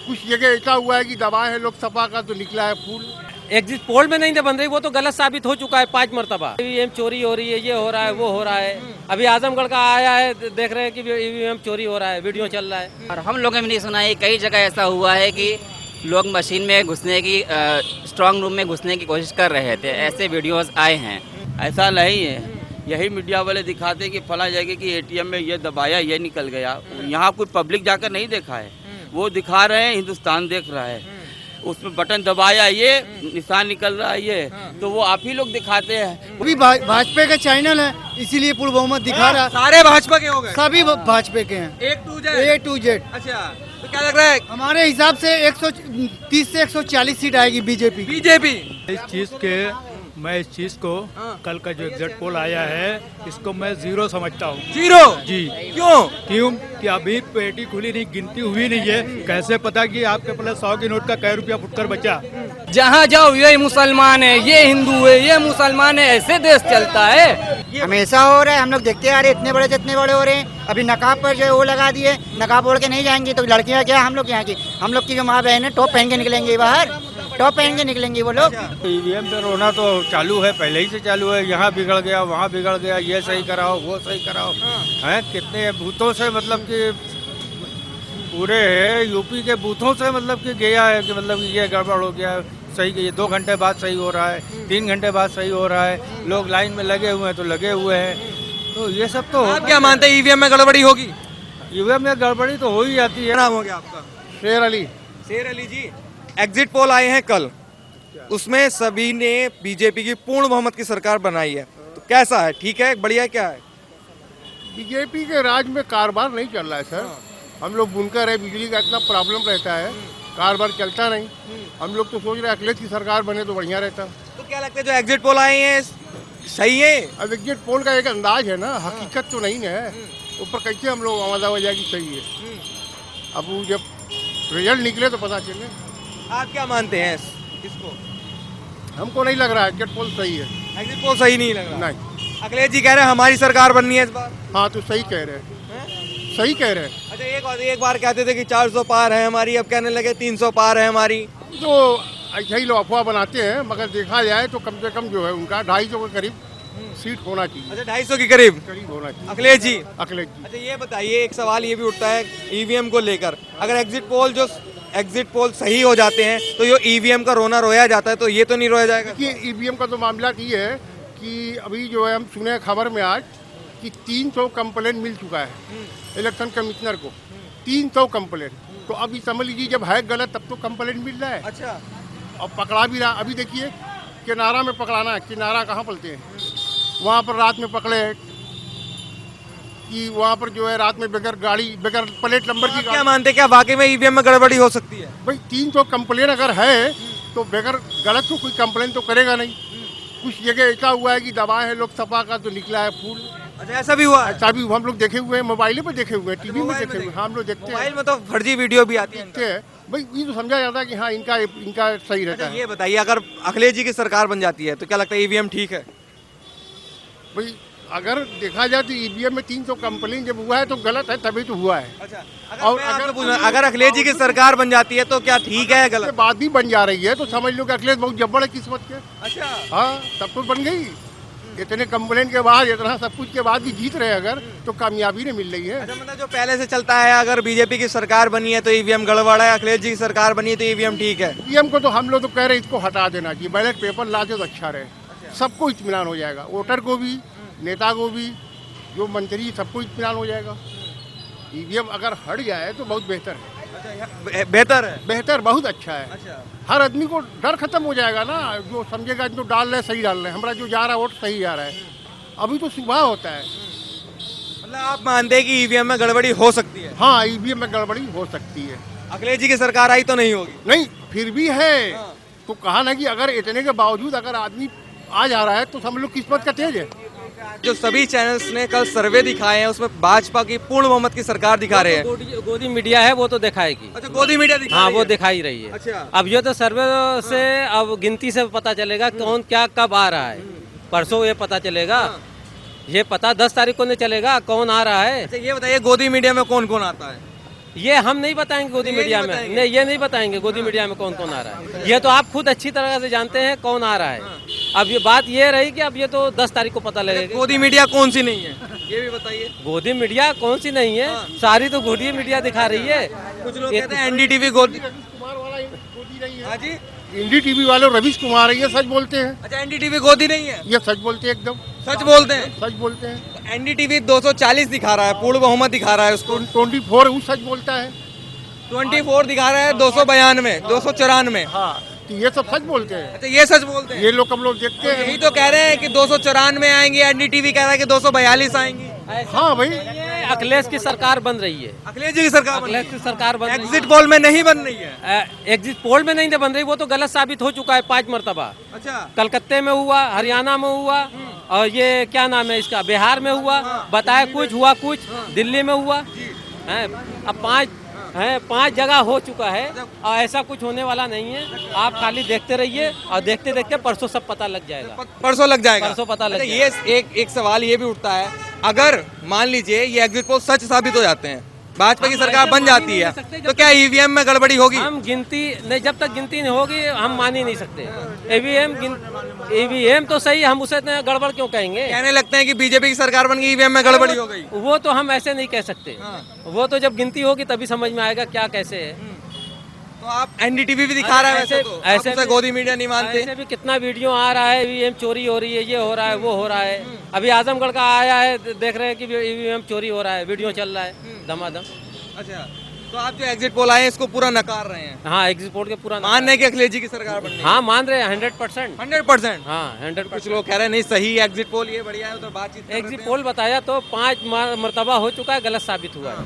कुछ जगह ऐसा हुआ है कि दबाए है लोग सपा का तो निकला है फूल। एग्जिट पोल में नहीं बन रही, वो तो गलत साबित हो चुका है 5 मरतबा। ईवीएम चोरी हो रही है, ये हो रहा है, वो हो रहा है। अभी आजमगढ़ का आया है, देख रहे हैं कि ईवीएम चोरी हो रहा है, वीडियो चल रहा है। और हम लोगों ने भी नहीं सुना है, कई जगह ऐसा हुआ है कि लोग मशीन में घुसने की स्ट्रांग रूम में घुसने की कोशिश कर रहे थे, ऐसे वीडियोस आए हैं। ऐसा नहीं है, यही मीडिया वाले दिखाते कि फला जगह की एटीएम में ये दबाया ये निकल गया। यहाँ कोई पब्लिक जाकर नहीं देखा है, वो दिखा रहे हैं, हिंदुस्तान देख रहा है। उसमें बटन दबाया ये निशान निकल रहा है ये, तो वो आप ही लोग दिखाते हैं। अभी भाजपा का चैनल है, इसीलिए पूर्ण बहुमत दिखा रहा है। सारे भाजपा के हो गए, सभी भाजपा के हैं, A to Z। A to Z। अच्छा, तो क्या लग रहा है? हमारे हिसाब से 130 से 140 सीट आएगी बीजेपी। बीजेपी। मैं इस चीज को कल का जो एग्जिट पोल आया है इसको मैं जीरो समझता हूँ। जीरो? जी। क्यों? कि अभी पेटी खुली नहीं, गिनती हुई नहीं है, कैसे पता कि आपके पहले 100 की नोट का कै रुपया फुटकर बचा। जहाँ जाओ ये मुसलमान है, ये हिंदू है, ये मुसलमान है, ऐसे देश चलता है। हमेशा हो रहा है, हम लोग देखते आ रहे, इतने बड़े से इतने बड़े हो रहे हैं। अभी नकाब पर जो है वो लगा दिए, नकाब ओढ़ के नहीं जाएंगे तो लड़कियां क्या हम लोग यहाँ की, हम लोग की जो माँ बहन है टॉप पहन के निकलेंगे बाहर, टॉप पहन के निकलेंगे वो लोग। ईवीएम पे रोना तो चालू है, पहले ही से चालू है। यहाँ बिगड़ गया, वहाँ बिगड़ गया, ये सही कराओ, वो सही कराओ। हैं कितने बूथों से मतलब कि पूरे यूपी के बूथों से मतलब कि गया है कि मतलब ये गड़बड़ हो गया, सही ये 2 घंटे बाद सही हो रहा है, 3 घंटे बाद सही हो रहा है। लोग लाइन में लगे हुए हैं तो लगे हुए हैं, तो ये सब तो आप क्या मानते हैं, ईवीएम में गड़बड़ी होगी? ईवीएम में गड़बड़ी तो हो ही जाती है। नाम हो गया आपका? शेर अली। शेर अली जी, एग्जिट पोल आए हैं कल, उसमें सभी ने बीजेपी की पूर्ण बहुमत की सरकार बनाई है, तो कैसा है? ठीक है, बढ़िया है, क्या है? बीजेपी के राज में कारोबार नहीं चल रहा है सर। हम लोग बुनकर है, बिजली का इतना प्रॉब्लम रहता है, कारोबार चलता नहीं। हम लोग तो सोच रहे हैं अखिलेश की सरकार बने तो बढ़िया रहता। तो क्या लगता है जो एग्जिट पोल आए हैं सही है? अब एग्जिट पोल का एक अंदाज है ना, हकीकत तो नहीं है। ऊपर कैसे हम लोग आवाजा हो जाए कि सही है। अब वो जब रिजल्ट निकले तो पता चले। आप क्या मानते हैं इसको? हमको नहीं लग रहा है एग्जिट पोल सही है। एग्जिट पोल सही नहीं लग रहा? नहीं। अखिलेश जी कह रहे हैं हमारी सरकार बननी है इस बार। हाँ तो सही कह रहे हैं, सही कह रहे हैं। अच्छा, एक बार कहते थे कि 400 पार है हमारी, अब कहने लगे 300 पार है हमारी। तो ऐसा ही लोग अफवाह बनाते हैं, मगर देखा जाए तो कम से कम जो है उनका 250 के करीब सीट होना चाहिए। अच्छा, 250 के करीब होना चाहिए अखिलेश जी। अखिलेश जी। अच्छा, ये बताइए, एक सवाल ये भी उठता है ईवीएम को लेकर, अगर एग्जिट पोल सही हो जाते हैं तो ये ईवीएम का रोना रोया जाता है, तो ये तो नहीं रोया जाएगा? देखिए ईवीएम का तो मामला ये है कि अभी जो है हम सुने खबर में आज कि 300 कंप्लेंट मिल चुका है इलेक्शन कमिश्नर को, 300 कंप्लेंट। तो अभी समझ लीजिए जब है गलत तब तो कंप्लेंट मिल रहा है। अच्छा, और पकड़ा भी रहा। अभी देखिए किनारा में पकड़ाना है, किनारा कहाँ पलते हैं, वहाँ पर रात में पकड़े हैं कि वहाँ पर जो है रात में बगैर गाड़ी, बगैर प्लेट नंबर की क्या गाड़ी। मानते हैं, क्या वाकई में ईवीएम में गड़बड़ी हो सकती है? भाई 300 कंप्लेंट अगर है तो बगैर गलत तो कोई कंप्लेंट तो करेगा नहीं। कुछ जगह ऐसा हुआ है कि दबाए है लोग सपा का तो निकला है फूल। अच्छा, ऐसा भी हुआ? ऐसा भी हम लोग देखे हुए हैं, मोबाइल पे देखे हुए हैं, टीवी में देखे हुए हैं। हम लोग देखते मोबाइल हैं, में तो फर्जी वीडियो भी आती है। देखते हैं। भाई ये तो समझा जाता है कि हाँ इनका सही रहता अच्छा, है। ये बताइए, अगर अखिलेश जी की सरकार बन जाती है तो क्या लगता है ईवीएम ठीक है? भाई अगर देखा जाए तो ईवीएम में 300 कंप्लेंट जब हुआ है तो गलत है, तभी तो हुआ है। अच्छा, और अगर अखिलेश जी की सरकार बन जाती है तो क्या ठीक है, उसके गलत? बाद भी बन जा रही है तो समझ लो कि अखिलेश बहुत जब्बर है किस्मत के। अच्छा, हाँ तब तो बन गई। इतने कंप्लेंट के बाद, इतना सब कुछ के बाद भी जीत रहे अगर तो कामयाबी नहीं मिल रही है। अच्छा, मतलब जो पहले से चलता है, अगर बीजेपी की सरकार बनी है तो ईवीएम गड़बड़ है, अखिलेश जी की सरकार बनी है तो ईवीएम ठीक है। ईवीएम को तो हम लोग तो कह रहे हैं इसको हटा देना चाहिए, बैलेट पेपर ला दे तो अच्छा रहे। सबको इत्मीनान हो जाएगा, वोटर को भी, नेता को भी, जो मंत्री, सबको इत्मीनान हो जाएगा। ईवीएम अगर हट जाए तो बहुत बेहतर है। बेहतर है? बेहतर, बहुत अच्छा है। अच्छा, हर आदमी को डर खत्म हो जाएगा ना, जो समझेगा जो डाल रहे सही डाल रहे हैं, हमारा जो जा रहा है वोट सही जा रहा है। अभी तो सुबह होता है। मतलब आप मानते हैं कि ईवीएम में गड़बड़ी हो सकती है? हाँ ईवीएम में गड़बड़ी हो सकती है। अखिलेश जी की सरकार आई तो नहीं होगी? नहीं फिर भी है। तो कहा ना कि अगर इतने के बावजूद अगर आदमी आ जा रहा है तो समझ लो किस्मत का तेज है। जो सभी चैनल्स ने कल सर्वे दिखाए हैं उसमें भाजपा की पूर्ण बहुमत की सरकार दिखा रहे हैं। गोदी मीडिया है, वो तो दिखाएगी। अच्छा, गोदी मीडिया दिखा हाँ रही वो है? दिखा ही रही है। अच्छा। अब ये तो सर्वे से अब गिनती से पता चलेगा कौन क्या कब आ रहा है। परसों ये पता चलेगा, ये पता 10 तारीख को नहीं चलेगा कौन आ रहा है। अच्छा, ये बताइए गोदी मीडिया में कौन कौन आता है? ये हम नहीं बताएंगे गोदी मीडिया में, नहीं ये नहीं बताएंगे गोदी मीडिया में कौन कौन आ रहा है। ये तो आप खुद अच्छी तरह से जानते हैं कौन आ रहा है। अब ये बात ये रही कि अब ये तो 10 तारीख को पता लगेगा। गोदी मीडिया कौन सी नहीं है ये भी बताइए। गोदी मीडिया कौन सी नहीं है, सारी तो गोदी मीडिया दिखा रही है। कुछ लोग कहते हैं एनडीटीवी गोदी। कुमार वाला गोदी नहीं है। हाँ जी, एनडीटीवी वाले रवीश कुमार ये सच बोलते हैं, अच्छा एनडीटीवी गोदी नहीं है, ये सच बोलते हैं, एकदम सच बोलते हैं। सच बोलते हैं। एनडीटीवी 240 दिखा रहा है, पूर्ण बहुमत दिखा रहा है उसको। 24 वो सच बोलता है। 24 दिखा रहा है, 292, 294। हाँ, तो ये सब सच बोलते हैं। अच्छा ये सच बोलते हैं। ये लोग हम लोग देखते हैं। यही तो कह रहे हैं कि 294 आएंगे, एनडीटीवी कह रहा है कि 242 आएंगी। हाँ भाई, ये अखिलेश की सरकार बन रही है। अखिलेश जी की सरकार बन रही अखिलेश की सरकार बन है। रही एग्जिट पोल में नहीं बन रही है। है। एग्जिट पोल में नहीं बन रही, वो तो गलत साबित हो चुका है 5 मरतबा। अच्छा, कलकत्ते में हुआ, हरियाणा में हुआ, और ये क्या नाम है इसका, बिहार में हुआ, बताया कुछ हुआ कुछ, दिल्ली में हुआ है। अब 5 जगह हो चुका है और ऐसा कुछ होने वाला नहीं है। आप खाली देखते रहिए और देखते देखते परसों सब पता लग जाएगा। परसों लग जाएगा। परसों पता लग अच्छा, ये एक सवाल ये भी उठता है, अगर मान लीजिए ये एग्जिट पोल सच साबित हो जाते हैं, भाजपा की सरकार बन जाती है, तो क्या ईवीएम में गड़बड़ी होगी? हम गिनती नहीं, जब तक गिनती नहीं होगी हम मान ही नहीं सकते। ईवीएम तो सही, हम उसे इतना गड़बड़ क्यों कहेंगे। कहने लगते हैं कि बीजेपी की सरकार बन गई, ईवीएम में गड़बड़ी हो गई। वो तो हम ऐसे नहीं कह सकते, वो तो जब गिनती होगी तभी समझ में आएगा क्या कैसे है। तो आप एनडीटीवी भी दिखा रहा है वैसे तो, ऐसे आप उसे गोदी मीडिया नहीं मानते। ऐसे भी कितना वीडियो आ रहा है, ईवीएम चोरी हो रही है, ये हो रहा है, वो हो रहा है। अभी आजमगढ़ का आया है, देख रहे हैं कि ईवीएम चोरी हो रहा है, वीडियो चल रहा है धमाधम। अच्छा, तो आप जो एग्जिट पोल आए हैं इसको पूरा नकार रहे हैं, हाँ, एग्जिट पोल के पूरा मान रहे हैं कि अखिलेश जी की सरकार बननी है। हाँ मान रहे हैं 100%। 100%। हाँ 100%। कुछ लोग कह रहे हैं नहीं सही एग्जिट पोल ये बढ़िया है, तो बातचीत कर एग्जिट लेते हैं। पोल बताया तो 5 मरतबा हो चुका है, गलत साबित हुआ है।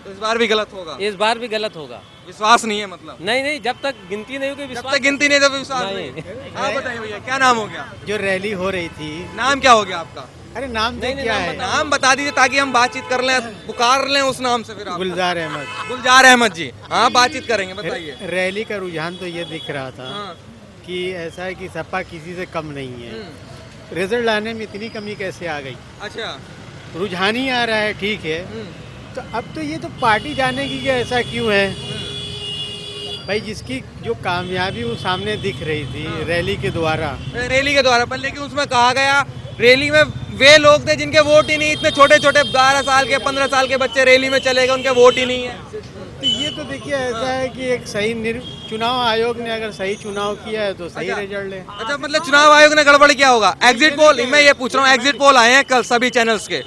तो इस बार भी गलत होगा, इस बार भी गलत होगा। विश्वास नहीं है मतलब। नहीं, जब तक गिनती नहीं होगी जब विश्वास तक गिनती नहीं तब विश्वास नहीं। नहीं। आप बताइए भैया क्या नाम हो गया? जो रैली हो रही थी, नाम क्या हो गया आपका? अरे नाम तो नहीं, क्या नाम है? नाम बता दीजिए ताकि हम बातचीत कर लें, पुकार लें उस नाम से फिर आप। गुलजार अहमद। गुलजार अहमद जी, हाँ बातचीत करेंगे, बताइए। रैली का रुझान तो ये दिख रहा था हाँ। कि ऐसा है कि सपा किसी से कम नहीं है। रिजल्ट लाने में इतनी कमी कैसे आ गई? अच्छा, रुझान ही आ रहा है, ठीक है। तो अब तो ये तो पार्टी जाने की कि ऐसा क्यों है भाई, जिसकी जो कामयाबी वो सामने दिख रही थी रैली के द्वारा। रैली के द्वारा, पर लेकिन उसमें कहा गया रैली में वे लोग थे जिनके वोट ही नहीं, इतने छोटे छोटे 12 साल के 15 साल के बच्चे रैली में चले गए, उनके वोट ही नहीं है। तो ये तो देखिए ऐसा है कि एक सही चुनाव आयोग ने अगर सही चुनाव किया है तो सही रिजल्ट है। अच्छा, मतलब चुनाव आयोग ने गड़बड़ किया होगा। एग्जिट पोल, मैं ये पूछ रहा हूँ, एग्जिट पोल आए हैं कल सभी चैनल्स के,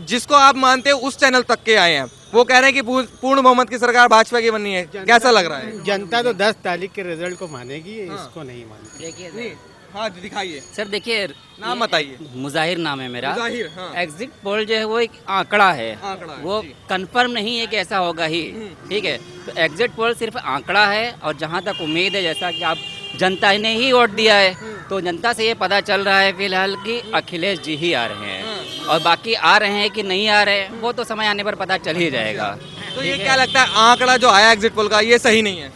जिसको आप मानते हो उस चैनल तक के आए हैं, वो कह रहे हैं कि पूर्ण बहुमत की सरकार भाजपा की बननी है, कैसा लग रहा है? जनता तो 10 तारीख के रिजल्ट को मानेगी, इसको नहीं मानती। देखिए हाँ दिखाइए, सर, देखिए नाम बताइए। मुजाहिर नाम है मेरा। जाहिर, हाँ। एग्जिट पोल जो है वो एक आंकड़ा है, आंकड़ा है, वो जी। कंफर्म नहीं है कि ऐसा होगा ही, ठीक है। तो एग्जिट पोल सिर्फ आंकड़ा है, और जहाँ तक उम्मीद है, जैसा कि आप जनता ने ही वोट दिया है, तो जनता से ये पता चल रहा है फिलहाल कि अखिलेश जी ही आ रहे हैं, और बाकी आ रहे हैं कि नहीं आ रहे हैं वो तो समय आने पर पता चल ही जाएगा। तो ये क्या लगता है, आंकड़ा जो आया एग्जिट पोल का ये सही नहीं है?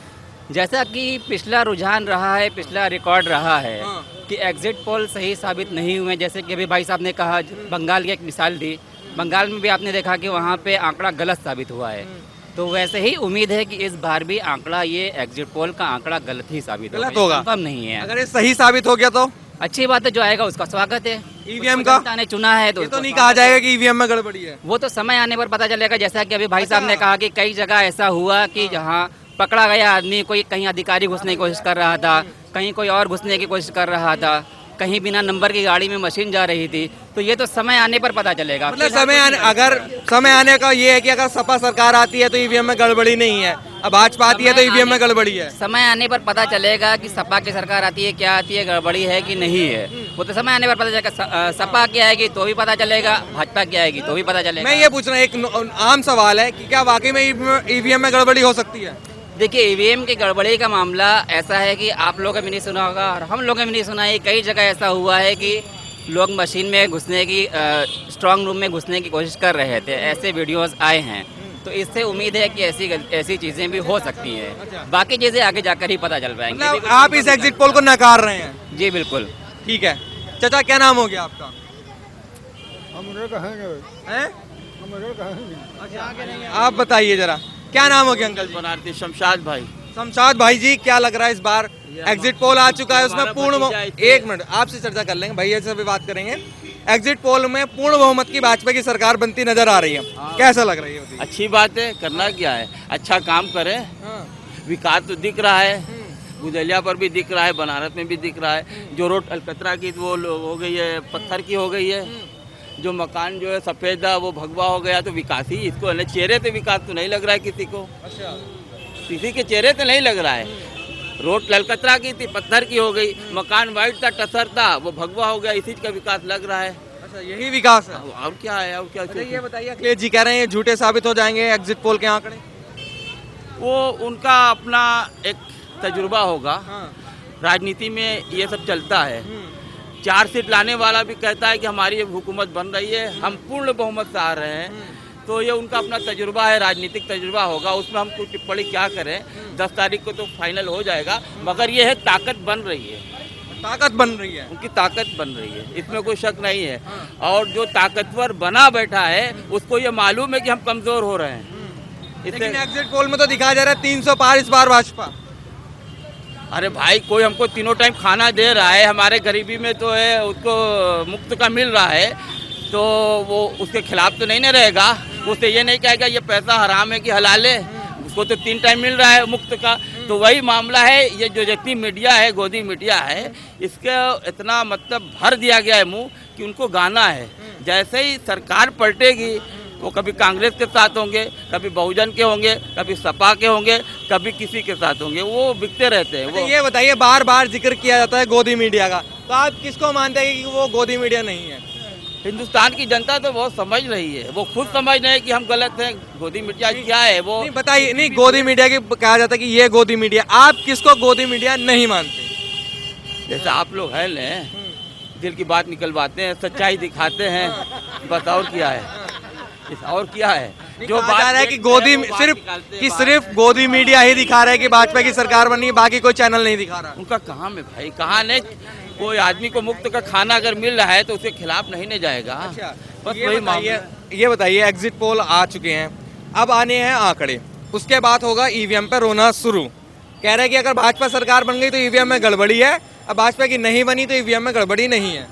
जैसा कि पिछला रुझान रहा है, पिछला रिकॉर्ड रहा है हाँ। कि एग्जिट पोल सही साबित नहीं हुए, जैसे कि अभी भाई साहब ने कहा, बंगाल की एक मिसाल दी, बंगाल में भी आपने देखा कि वहाँ पे आंकड़ा गलत साबित हुआ है। तो वैसे ही उम्मीद है कि इस बार भी आंकड़ा, ये एग्जिट पोल का आंकड़ा गलत ही साबित गलत होगा, कंफर्म नहीं है। अगर ये सही साबित हो गया तो अच्छी बात है, जो आएगा उसका स्वागत है। ईवीएम का जनता ने चुना है तो ये तो उसको नहीं कहा जाएगा कि ईवीएम में गड़बड़ी है। वो तो समय आने पर पता चलेगा। जैसा कि अभी भाई साहब ने कहा कि कई जगह ऐसा हुआ कि जहाँ पकड़ा गया आदमी, कोई कहीं अधिकारी घुसने की कोशिश कर रहा था, कहीं कोई और घुसने की कोशिश कर रहा था, कहीं बिना नंबर की गाड़ी में मशीन जा रही थी। तो ये तो समय आने पर पता चलेगा। मतलब अगर समय आने का ये है कि अगर सपा सरकार आती है तो ईवीएम में गड़बड़ी नहीं है, अब भाजपा आती है तो ईवीएम में गड़बड़ी है। समय आने पर पता चलेगा कि सपा की सरकार आती है, क्या आती है, गड़बड़ी है कि नहीं है, वो तो समय आने पर पता चलेगा। सपा की आएगी तो भी पता चलेगा, भाजपा की आएगी तो भी पता चलेगा। मैं ये पूछ रहा हूँ, एक आम सवाल है कि क्या वाकई में ईवीएम में गड़बड़ी हो सकती है? देखिए, ईवीएम की गड़बड़ी का मामला ऐसा है कि आप लोगों ने भी नहीं सुना होगा और हम लोगों ने भी नहीं सुना है। कई जगह ऐसा हुआ है कि लोग मशीन में घुसने की, स्ट्रांग रूम में घुसने की कोशिश कर रहे थे, ऐसे वीडियोस आए हैं। तो इससे उम्मीद है कि ऐसी चीज़ें भी हो सकती हैं। बाकी चीज़ें आगे जाकर ही पता चल पाएंगी। मतलब आप इस एग्जिट पोल को नकार रहे हैं? जी बिल्कुल। ठीक है। चाचा क्या नाम हो गया आपका? हम कहेंगे हैं? हम कहेंगे आप बताइए जरा, क्या नाम हो गया अंकल जी? बनारसी शमशाद भाई। शमशाद भाई जी, क्या लग रहा है इस बार एग्जिट पोल आ चुका है, उसमें पूर्ण एक मिनट आपसे चर्चा कर लेंगे, भैया से भी बात करेंगे। एग्जिट पोल में पूर्ण बहुमत की भाजपा की सरकार बनती नजर आ रही है, कैसा लग रही है? अच्छी बात है, करना क्या है, अच्छा काम करे, विकास तो दिख रहा है, गुदलिया पर भी दिख रहा है, बनारस में भी दिख रहा है, जो रोड अलकतरा की वो हो गई है, पत्थर की हो गई है, जो मकान जो है सफ़ेद वो भगवा हो गया, तो विकास ही इसको है। चेहरे पे विकास तो नहीं लग रहा है किसी को, किसी के चेहरे पे नहीं लग रहा है। रोड ललकतरा की थी, पत्थर की हो गई, मकान वाइट था, टसर था, वो भगवा हो गया, इसी का विकास लग रहा है। अच्छा, यही विकास है? और क्या है, और क्या? ये बताइए, अखिलेश जी कह रहे हैं ये झूठे साबित हो जाएंगे एग्जिट पोल के आंकड़े। वो उनका अपना एक तजुर्बा होगा, राजनीति में ये सब चलता है। 4 सीट लाने वाला भी कहता है कि हमारी हुकूमत बन रही है, हम पूर्ण बहुमत से आ रहे हैं, तो ये उनका अपना तजुर्बा है, राजनीतिक तजुर्बा होगा, उसमें हम कुछ टिप्पणी क्या करें। 10 तारीख को तो फाइनल हो जाएगा, मगर ये है ताकत बन रही है, ताकत बन रही है, उनकी ताकत बन रही है, इसमें कोई शक नहीं है। और जो ताकतवर बना बैठा है उसको ये मालूम है कि हम कमज़ोर हो रहे हैं। लेकिन एग्जिट पोल में तो दिखाया जा रहा है 300 पार इस बार भाजपा। अरे भाई, कोई हमको तीनों टाइम खाना दे रहा है, हमारे गरीबी में तो है, उसको मुफ्त का मिल रहा है, तो वो उसके खिलाफ तो नहीं ना रहेगा। उससे ये नहीं कहेगा ये पैसा हराम है कि हलाल है, उसको तो 3 टाइम मिल रहा है मुफ्त का। तो वही मामला है, ये जो जितनी मीडिया है, गोदी मीडिया है, इसका इतना मतलब भर दिया गया है मुंह कि उनको गाना है। जैसे ही सरकार पलटेगी वो कभी कांग्रेस के साथ होंगे, कभी बहुजन के होंगे, कभी सपा के होंगे, कभी किसी के साथ होंगे, वो बिकते रहते हैं। वो ये बताइए, बार बार जिक्र किया जाता है गोदी मीडिया का, तो आप किसको मानते हैं कि वो गोदी मीडिया नहीं है? हिंदुस्तान की जनता तो बहुत समझ रही है, वो खुद समझ रहे हैं कि हम गलत हैं। गोदी मीडिया क्या है वो नहीं बताइए। नहीं, गोदी मीडिया की कहा जाता है कि ये गोदी मीडिया, आप किसको गोदी मीडिया नहीं मानते? जैसे आप लोग हैं ले, दिल की बात निकलवाते हैं, सच्चाई दिखाते हैं, बस और क्या है, और क्या है? जो बात रहा है कि गोदी सिर्फ गोदी मीडिया ही दिखा रहा है कि भाजपा की सरकार बनी है, बाकी कोई चैनल नहीं दिखा रहा। उनका कहाँ में भाई, कहाँ नहीं। कोई आदमी को मुफ्त का खाना अगर मिल रहा है तो उसके खिलाफ नहीं न जाएगा। अच्छा, बस वही मामला। ये बताइए, एग्जिट पोल आ चुके हैं, अब आने हैं आंकड़े, उसके बाद होगा ईवीएम पे रोना शुरू। कह रहे हैं कि अगर भाजपा सरकार बन गई तो ईवीएम में गड़बड़ी है, अब भाजपा की नहीं बनी तो ईवीएम में गड़बड़ी नहीं है।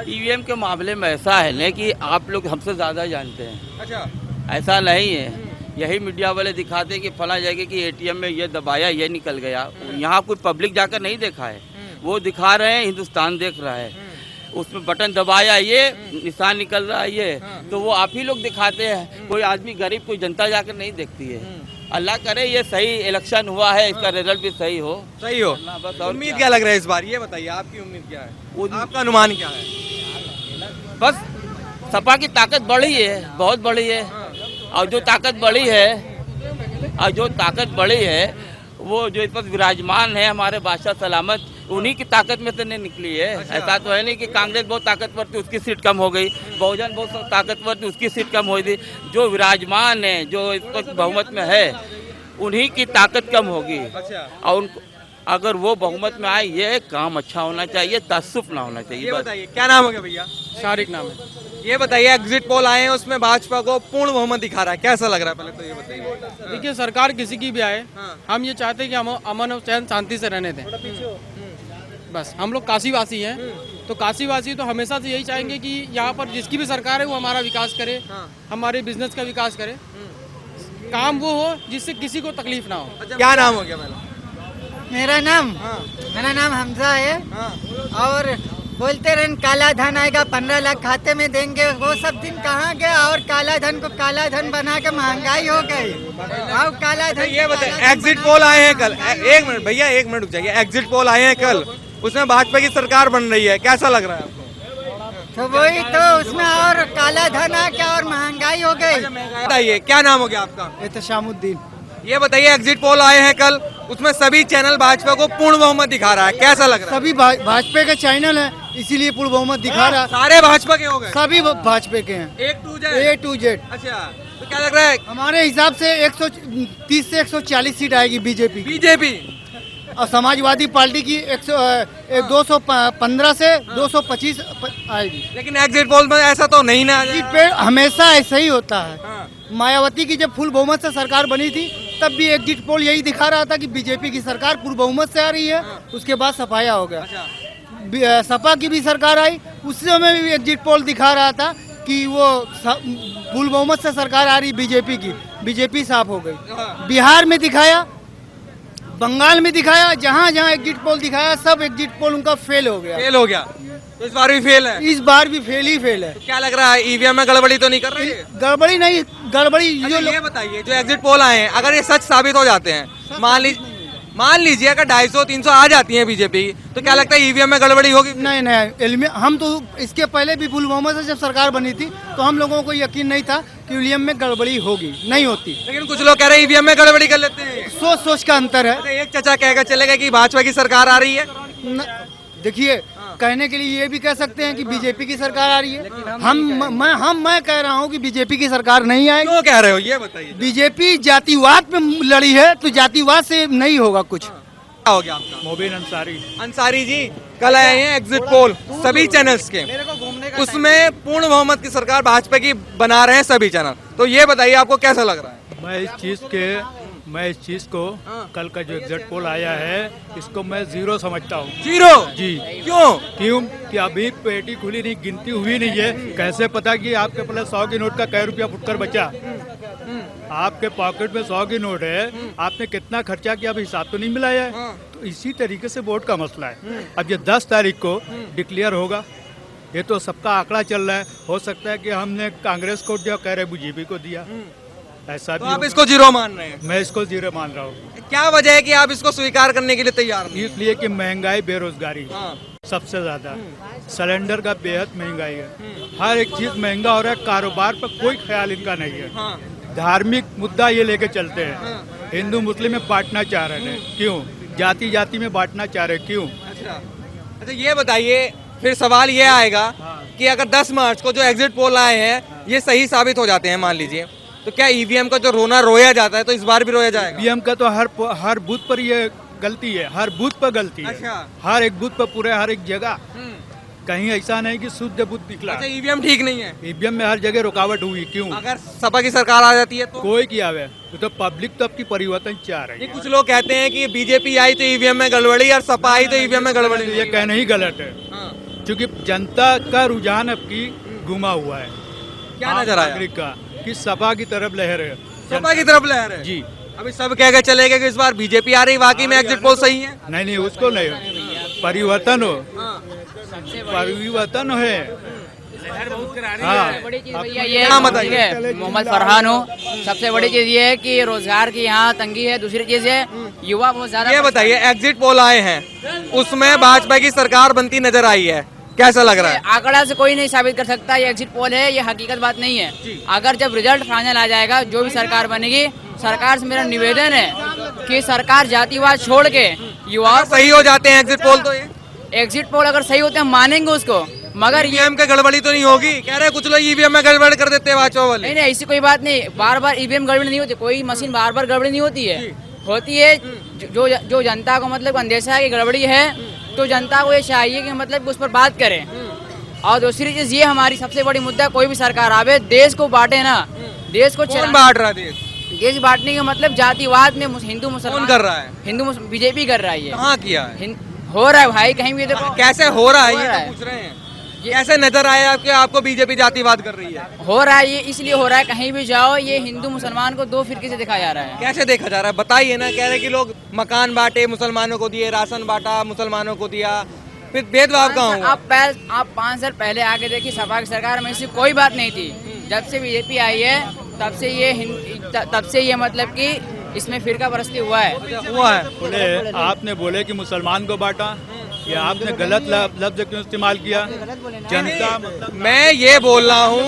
ईवीएम के मामले में ऐसा है ना कि आप लोग हमसे ज़्यादा जानते हैं। अच्छा, ऐसा नहीं है, यही मीडिया वाले दिखाते हैं कि फला जगह कि एटीएम में ये दबाया ये निकल गया। यहाँ कोई पब्लिक जाकर नहीं देखा है, वो दिखा रहे हैं, हिंदुस्तान देख रहा है, उसमें बटन दबाया ये निशान निकल रहा है ये, तो वो आप ही लोग दिखाते हैं। कोई आदमी गरीब, कोई जनता जाकर नहीं देखती है। अल्लाह करे ये सही इलेक्शन हुआ है, इसका रिजल्ट भी सही हो। सही हो। बस उम्मीद क्या लग रहा है इस बार, ये बताइए, आपकी उम्मीद क्या है, आपका अनुमान क्या है? बस सपा की ताकत बढ़ी है, बहुत बढ़ी है, और जो ताकत बढ़ी है वो जो इस वक्त विराजमान है हमारे बादशाह सलामत, उन्हीं की ताकत में से नहीं निकली है। ऐसा तो है नहीं कि कांग्रेस बहुत ताकतवर थी उसकी सीट कम हो गई, बहुजन बहुत ताकतवर थी उसकी सीट कम हो गई। जो विराजमान है, जो इस वक्त बहुमत में है, उन्हीं की ताकत कम होगी। और उनको अगर वो बहुमत में आए, ये काम अच्छा होना चाहिए, तासुफ ना होना चाहिए। ये बताइए, क्या नाम हो गया भैया? शारिक नाम है। ये बताइए, एग्जिट पोल आए हैं, उसमें भाजपा को पूर्ण बहुमत दिखा रहा है, कैसा लग रहा है? पहले तो ये बताइए। देखिए, सरकार किसी की भी आए, हम ये चाहते हैं कि हम अमन और चैन शांति से रहने दें। बस हम लोग काशीवासी हैं, तो काशीवासी तो हमेशा से यही चाहेंगे कि यहाँ पर जिसकी भी सरकार है वो हमारा विकास करे, हमारे बिजनेस का विकास करे, काम वो हो जिससे किसी को तकलीफ ना हो। क्या नाम हो गया पहले? मेरा नाम हमजा है। और बोलते रहे काला धन आएगा, 15 लाख खाते में देंगे, वो सब दिन कहाँ गया? और काला धन को काला धन बना के महंगाई हो गई। और काला धन, ये बताइए, एग्जिट पोल आए हैं कल, एक मिनट भैया, एक मिनट रुक जाइए। एग्जिट पोल आए हैं कल, उसमें भाजपा की सरकार बन रही है, कैसा लग रहा है आपको? तो वही तो, उसमें और काला धन आ गया और महंगाई हो गई। बताइए, क्या नाम हो गया आपका? एहतशामुद्दीन। ये बताइए, एग्जिट पोल आए हैं कल, उसमें सभी चैनल भाजपा को पूर्ण बहुमत दिखा रहा है, कैसा लग रहा है? सभी भाजपा का चैनल है, इसीलिए पूर्ण बहुमत दिखा रहा है। सारे भाजपा के हो गए? सभी भाजपा के हैं, A to Z। अच्छा, तो क्या लग रहा है? हमारे हिसाब से 130 से 140 सीट आएगी बीजेपी। और समाजवादी पार्टी की 215 से 225 आएगी। लेकिन एग्जिट पोल में ऐसा तो नहीं ना, पे हमेशा ऐसा ही होता है। मायावती की जब फुल बहुमत से सरकार बनी थी तब भी एग्जिट पोल यही दिखा रहा था कि बीजेपी की सरकार पूर्ण बहुमत से आ रही है। उसके बाद सफाया हो गया, सपा की भी सरकार आई, उस समय भी एग्जिट पोल दिखा रहा था कि वो फुल बहुमत से सरकार आ रही बीजेपी की, बीजेपी साफ हो गई। बिहार में दिखाया, बंगाल में दिखाया, जहाँ जहाँ एग्जिट पोल दिखाया सब एग्जिट पोल उनका फेल हो गया। फेल हो गया, तो इस बार भी फेल है। इस बार भी फेल ही फेल है। तो क्या लग रहा है, ईवीएम में गड़बड़ी तो नहीं कर रही है? गड़बड़ी नहीं, गड़बड़ी अच्छा, जो ये बताइए, जो एग्जिट पोल आए हैं अगर ये सच साबित हो जाते हैं, मान लीजिए अगर 250-300 आ जाती है बीजेपी, तो क्या लगता है ईवीएम में गड़बड़ी होगी? नहीं, हम तो इसके पहले भी फुल बहुमत से जब सरकार बनी थी तो हम लोगों को यकीन नहीं था कि ईवीएम में गड़बड़ी होगी, नहीं होती। लेकिन कुछ लोग कह रहे हैं ईवीएम में गड़बड़ी कर लेते हैं। सोच सोच का अंतर है। अच्छा, एक चचा कहकर चलेगा कि भाजपा की सरकार आ रही है। देखिए, कहने के लिए ये भी कह सकते हैं कि बीजेपी की सरकार आ रही है। मैं कह रहा हूँ कि बीजेपी की सरकार नहीं आएगी। क्यों कह रहे हो, ये बताइए। बीजेपी जातिवाद पे लड़ी है तो जातिवाद से नहीं होगा कुछ। क्या हो गया आपका? मोबिन अंसारी। अंसारी जी, कल आए हैं एग्जिट पोल सभी चैनल्स के, उसमें पूर्ण बहुमत की सरकार भाजपा की बना रहे हैं सभी चैनल, तो ये बताइए आपको कैसा लग रहा है? मैं इस चीज को कल का जो एग्जिट पोल आया है इसको मैं जीरो समझता हूँ। जीरो जी। क्यों? कि अभी पेटी खुली नहीं, गिनती हुई नहीं है, कैसे पता कि आपके पास 100 की नोट का कै रुपया फुटकर बचा? आपके पॉकेट में 100 की नोट है, आपने कितना खर्चा किया अभी हिसाब तो नहीं मिला है। तो इसी तरीके से वोट का मसला है। अब ये 10 तारीख को डिक्लेयर होगा, ये तो सबका आंकड़ा चल रहा है। हो सकता है कि हमने कांग्रेस को दिया, कह रहे बीजेपी को दिया, ऐसा तो भी आप होगा। इसको जीरो मान रहे हैं? मैं इसको जीरो मान रहा हूँ। क्या वजह है कि आप इसको स्वीकार करने के लिए तैयार नहीं? इसलिए कि महंगाई, बेरोजगारी सबसे ज्यादा, सिलेंडर का बेहद महंगाई है, हर एक चीज महंगा हो रहा है, कारोबार पर कोई ख्याल इनका नहीं है। धार्मिक मुद्दा ये लेके चलते हैं, हिंदू मुस्लिम में बांटना चाह रहे हैं, क्यों? जाति जाति में बांटना चाह रहे, क्यों? अच्छा, ये बताइए, फिर सवाल ये आएगा कि अगर 10 मार्च को जो एग्जिट पोल आए हैं ये सही साबित हो जाते हैं मान लीजिए, तो क्या ईवीएम का जो रोना रोया जाता है तो इस बार भी रोया जाएगा? ईवीएम का तो हर बूथ पर ये गलती है, हर बूथ पर गलती है। अच्छा। हर एक बूथ पर, पूरे हर एक जगह कहीं ऐसा नहीं कि शुद्ध बूथ निकला। अच्छा, ईवीएम ठीक नहीं है? ईवीएम में हर जगह रुकावट हुई, क्यों? अगर सपा की सरकार आ जाती है तो? कोई किया हुआ है, तो पब्लिक तो आपकी परिवर्तन चाह रही ये है। कुछ लोग कहते हैं कि बीजेपी आई तो ईवीएम में गड़बड़ी और सपा आई तो ईवीएम में गड़बड़ी। ये कहना ही गलत है, क्योंकि जनता का रुझान अब की घुमा हुआ है। क्या नजर आया? नागरिक का कि सपा की तरफ लहर है, सपा की तरफ लहर है जी। अभी सब कह के चलेगा कि इस बार बीजेपी आ रही, वाकई में एग्जिट पोल सही है? नहीं, उसको नहीं, परिवर्तन हो, परिवर्तन है। बड़ी चीज भैया ये हाँ, बताइए। है, मोहम्मद फरहान हूँ। सबसे बड़ी चीज ये है कि रोजगार की यहाँ तंगी है। दूसरी चीज है युवा बहुत ज्यादा। ये बताइए, एग्जिट पोल आए हैं उसमें भाजपा की सरकार बनती नजर आई है, कैसा लग रहा है? आंकड़ा से कोई नहीं साबित कर सकता ये एग्जिट पोल है, ये हकीकत बात नहीं है। अगर जब रिजल्ट फाइनल आ जाएगा, जो भी सरकार बनेगी, सरकार से मेरा निवेदन है कि सरकार जातिवाद छोड़ के युवाओं सही हो जाते हैं एग्जिट पोल तो ये? एग्जिट पोल अगर सही होते हैं मानेंगे उसको, मगर ये ईवीएम का गड़बड़ी तो नहीं होगी? कह रहे हैं कुछ लोग ईवीएम में गड़बड़ कर देते हैं भाजपा वाले। नहीं, ऐसी कोई बात नहीं। बार बार ईवीएम गड़बड़ी नहीं होती, कोई मशीन बार बार गड़बड़ी नहीं होती है। होती है जो जनता को मतलब अंदेशा है कि गड़बड़ी है, तो जनता को ये चाहिए कि मतलब उस पर बात करें। और दूसरी चीज ये हमारी सबसे बड़ी मुद्दा, कोई भी सरकार आवे देश को बांटे ना, देश को कौन बांट रहा है देश? देश बांटने का मतलब जातिवाद में हिंदू मुसलमान कौन कर रहा है? हिंदू बीजेपी कर रहा है ये। कहाँ किया है? हो रहा है भाई, कहीं भी देखो। कैसे हो रहा है हो ये रहा तो है। पूछ रहे हैं। कैसे नजर आया आपको बीजेपी जातिवाद कर रही है? हो रहा है ये इसलिए हो रहा है, कहीं भी जाओ ये हिंदू मुसलमान को दो फिरके से दिखाया जा रहा है। कैसे देखा जा रहा है बताइए ना। कह रहे कि लोग मकान बांटे, मुसलमानों को दिए, राशन बांटा, मुसलमानों को दिया, फिर भेदभाव कहाँ हुआ? आप 5 साल पहले आके देखिए, सपा की सरकार में ऐसी कोई बात नहीं थी। जब से बीजेपी आई है तब से ये मतलब कि इसमें फिरका परस्ती हुआ है। बोले आपने बोले कि मुसलमान को बांटा, ये आपने गलत लफ्ज क्यों इस्तेमाल किया? जनता मतलब मैं ये बोल रहा हूँ,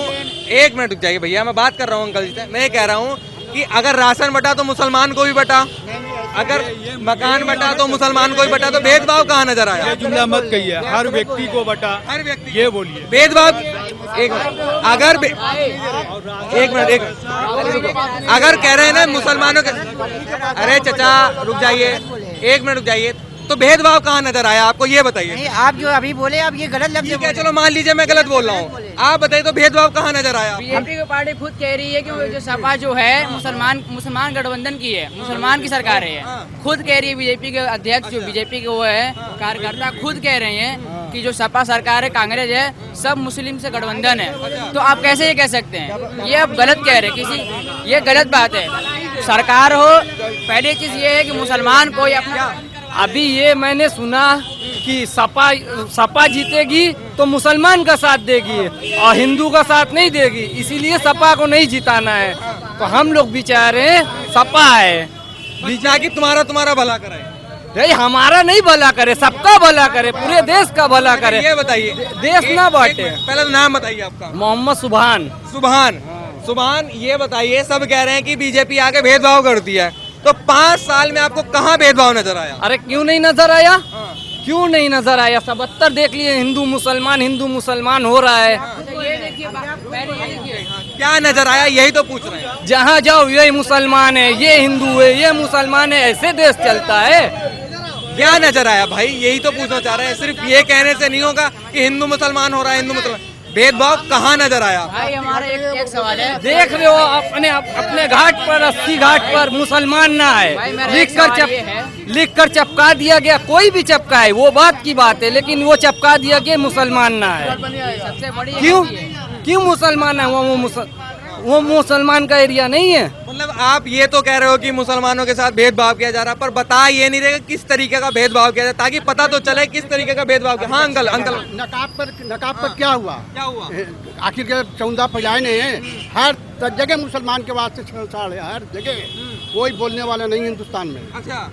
एक मिनट रुक जाइए भैया, मैं बात कर रहा हूँ अंकल जी से। मैं कह रहा हूँ कि अगर राशन बटा तो मुसलमान को भी बटा, अगर मकान बटा तो मुसलमान को भी बटा, तो भेदभाव कहाँ नजर आया? ये जुमला मत कहिए, हर व्यक्ति को बटा, हर व्यक्ति ये बोलिए। भेदभाव एक मिनट, अगर कह रहे हैं ना मुसलमानों के, अरे चचा रुक जाइए, एक मिनट रुक जाइए। तो भेदभाव कहाँ नजर आया आपको, ये बताइए। नहीं, आप जो अभी बोले आप ये गलत लफ्ज ठीक है, चलो मान लीजिए मैं गलत बोल रहा हूँ, आप बताइए तो भेदभाव कहाँ नजर आया आपको? बीजेपी की पार्टी खुद कह रही है कि वो जो सपा जो है मुसलमान गठबंधन की है, मुसलमान की सरकार है। खुद कह रही है बीजेपी के अध्यक्ष जो बीजेपी के वो है कार्यकर्ता खुद कह रहे हैं कि जो सपा सरकार है कांग्रेस है सब मुस्लिम से गठबंधन है। तो आप कैसे ये कह सकते हैं, ये आप गलत कह रहे हैं, ये गलत बात है। सरकार हो, पहली चीज ये है कि मुसलमान कोई अपना, अभी ये मैंने सुना कि सपा जीतेगी तो मुसलमान का साथ देगी और हिंदू का साथ नहीं देगी, इसीलिए सपा को नहीं जिताना है। तो हम लोग भी चाह रहे हैं सपा है, ताकि तुम्हारा भला कराए। नहीं हमारा नहीं भला करे, सबका भला करे, पूरे देश का भला करे। ये बताइए, देश ना बांटे। पहले तो नाम बताइए आपका। मोहम्मद सुभान। सुभान, ये बताइए, सब कह रहे हैं कि बीजेपी आके भेदभाव करती है, तो 5 साल में आपको कहाँ भेदभाव नजर आया? अरे क्यों नहीं नजर आया, क्यों नहीं नजर आया? 77 देख लिए हिंदू मुसलमान हो रहा है। ये देखिए, क्या नजर आया, यही तो पूछ रहे हैं। जहाँ जाओ ये मुसलमान है, ये हिंदू है, ये मुसलमान है, ऐसे देश चलता है। क्या नजर आया भाई, यही तो पूछना चाह रहे हैं। सिर्फ ये कहने से नहीं होगा कि हिंदू मुसलमान हो रहा है, हिंदू मुसलमान, भेदभाव कहाँ नजर आया? भाई हमारा एक सवाल है, देख रहे हो अपने घाट पर 80 घाट पर मुसलमान ना है, लिख कर चपका दिया गया, कोई भी चपका है वो बात की बात है, लेकिन वो चपका दिया गया मुसलमान ना है। सबसे बड़ी क्यों मुसलमान है? वो मुसलमान का एरिया नहीं है। मतलब आप ये तो कह रहे हो कि मुसलमानों के साथ भेदभाव किया जा रहा है, पर बता ये नहीं रहे किस तरीके का भेदभाव किया जाए, ताकि पता तो चले किस तरीके का भेदभाव किया। हाँ अंकल नकाब पर क्या हुआ? आखिर के चौंधा फैलाए नहीं, हर जगह मुसलमान के वास्ते छेड़छाड़ है, हर जगह, कोई बोलने वाला नहीं हिंदुस्तान में। अच्छा,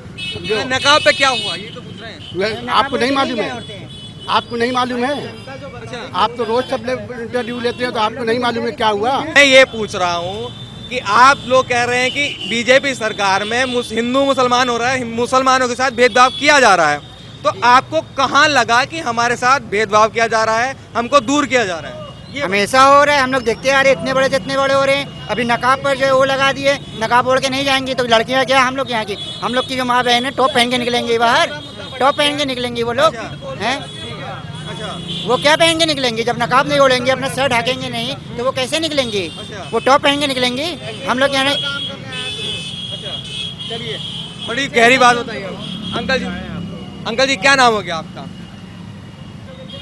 नकाब पे क्या हुआ ये तो पूछ रहे हैं। आपको नहीं मालूम है? आपको नहीं मालूम है? आप तो रोज सब इंटरव्यू लेते हैं, तो आपको नहीं मालूम है क्या हुआ? मैं ये पूछ रहा हूँ कि आप लोग कह रहे हैं कि बीजेपी सरकार में हिंदू मुसलमान हो रहा है, मुसलमानों के साथ भेदभाव किया जा रहा है, तो आपको कहाँ लगा कि हमारे साथ भेदभाव किया जा रहा है, हमको दूर किया जा रहा है? हमेशा हो रहा है, हम लोग देखते आ रहे, इतने बड़े से इतने बड़े हो रहे हैं। अभी नकाब पर जो वो लगा दिए, नकाब ओढ़ के नहीं जाएंगे तो लड़कियां क्या, हम लोग यहाँ की, हम लोग की जो माँ बहन है टॉप पहन के निकलेंगे बाहर, टॉप पहन के निकलेंगे वो लोग हैं। वो क्या पहन के निकलेंगे जब नकाब नहीं ओढ़ेंगे, अपना सर ढकेंगे नहीं, तो वो कैसे निकलेंगे? वो टॉप पहन के निकलेंगे। हम लोग यहाँ चलिए, बड़ी गहरी बात बताइए। अंकल जी क्या नाम हो गया आपका?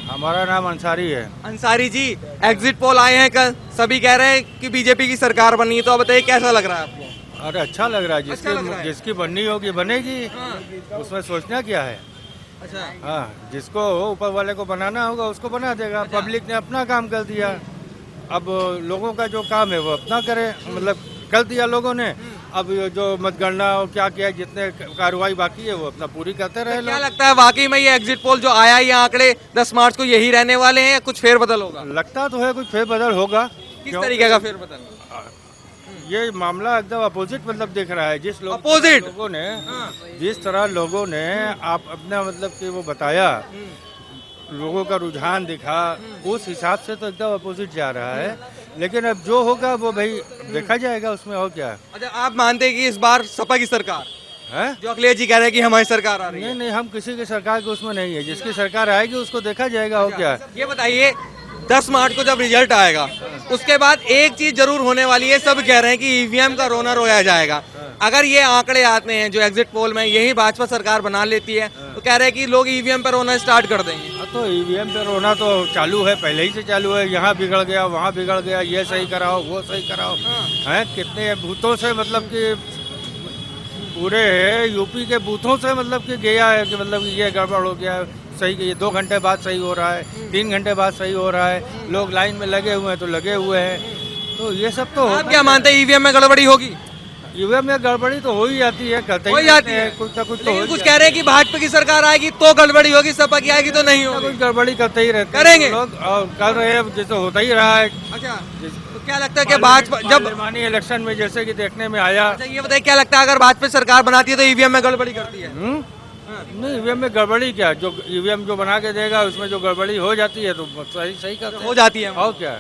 हमारा नाम अंसारी है। अंसारी जी, एग्जिट पोल आए हैं कल, सभी कह रहे हैं कि बीजेपी की सरकार बनी है, तो बताइए कैसा लग रहा है आपको? अरे अच्छा लग रहा है, जिसकी बननी होगी बनेगी, उसमें सोचना क्या है। अच्छा, हाँ, जिसको ऊपर वाले को बनाना होगा उसको बना देगा। पब्लिक ने अपना काम कर दिया, अब लोगों का जो काम है वो अपना करे, मतलब कर दिया लोगों ने। अब जो मतगणना और क्या किया, जितने कार्रवाई बाकी है वो अपना पूरी करते रहे। क्या लगता है वाकई में ये एग्जिट पोल जो आया, ये आंकड़े 10 मार्च को यही रहने वाले हैं या कुछ फेरबदल होगा? लगता तो है कुछ फेरबदल होगा। किस तरीके का फेरबदल? ये मामला एकदम अपोजिट मतलब दिख रहा है। जिस अपोजिट लोगों ने, जिस तरह लोगों ने आप अपना मतलब कि वो बताया, लोगों का रुझान दिखा, उस हिसाब से तो एकदम अपोजिट जा रहा है। लेकिन अब जो होगा वो भाई देखा जाएगा, उसमें और क्या। अच्छा, आप मानते हैं कि इस बार सपा की सरकार है? जो अखिलेश जी कह रहे हैं कि हमारी सरकार आ रही है? नहीं, हम किसी की सरकार के उसमें नहीं है। जिसकी सरकार आएगी उसको देखा जाएगा और क्या। ये बताइए, 10 मार्च को जब रिजल्ट आएगा उसके बाद एक चीज जरूर होने वाली है, सब कह रहे हैं कि ईवीएम का रोना रोया जाएगा। अगर ये आंकड़े आते हैं जो एग्जिट पोल में, यही भाजपा सरकार बना लेती है, तो कह रहे हैं कि लोग ईवीएम पर रोना स्टार्ट कर देंगे। तो ईवीएम पे रोना तो चालू है, पहले ही से चालू है। यहाँ बिगड़ गया, वहाँ बिगड़ गया, ये सही कराओ, वो सही कराओ, हैं कितने बूथों से मतलब कि पूरे यूपी के बूथों से मतलब कि गया है कि मतलब ये गड़बड़ हो गया, सही, ये 2 घंटे बाद सही हो रहा है, 3 घंटे बाद सही हो रहा है, लोग लाइन में लगे हुए हैं तो लगे हुए हैं। तो ये सब तो आप क्या मानते हैं, ईवीएम में गड़बड़ी होगी? ईवीएम में गड़बड़ी तो हो ही जाती है, करते हो ही जाती है, कुछ ना कुछ तो लेकिन कुछ कह रहे हैं कि भाजपा की सरकार आएगी तो गड़बड़ी होगी, सपा की आएगी तो नहीं होगी। कुछ गड़बड़ी करते ही रहते करेंगे लोग, और कर रहे हैं, जैसे होता ही रहा है। अच्छा, तो क्या लगता है कि भाजपा जब इलेक्शन में जैसे कि देखने में आया। अच्छा, ये बताइए, क्या लगता है अगर भाजपा सरकार बनाती है तो ईवीएम में गड़बड़ी करती है? नहीं, ईवीएम में गड़बड़ी क्या, जो ईवीएम जो बना के देगा उसमें जो गड़बड़ी हो जाती है तो सही करते हो जाती है और क्या।